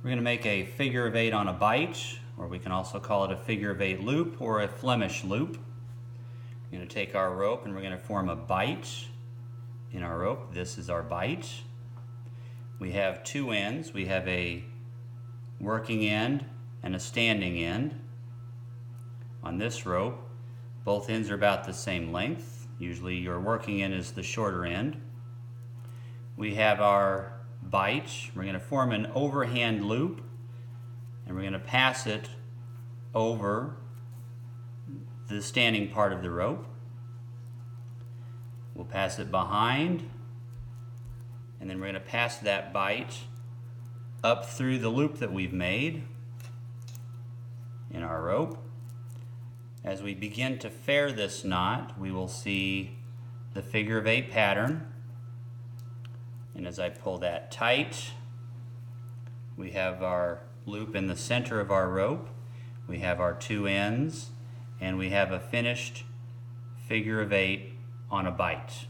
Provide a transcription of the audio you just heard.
We're going to make a figure of 8 on a bight, or we can also call it a figure of 8 loop or a Flemish loop. We're going to take our rope and we're going to form a bight in our rope. This is our bight. We have two ends. We have a working end and a standing end on this rope. Both ends are about the same length. Usually your working end is the shorter end. We have our bight. We're going to form an overhand loop and we're going to pass it over the standing part of the rope. We'll pass it behind, and then we're going to pass that bight up through the loop that we've made in our rope. As we begin to fair this knot, we will see the figure of 8 pattern. And as I pull that tight, we have our loop in the center of our rope. We have our two ends, and we have a finished figure of 8 on a bight.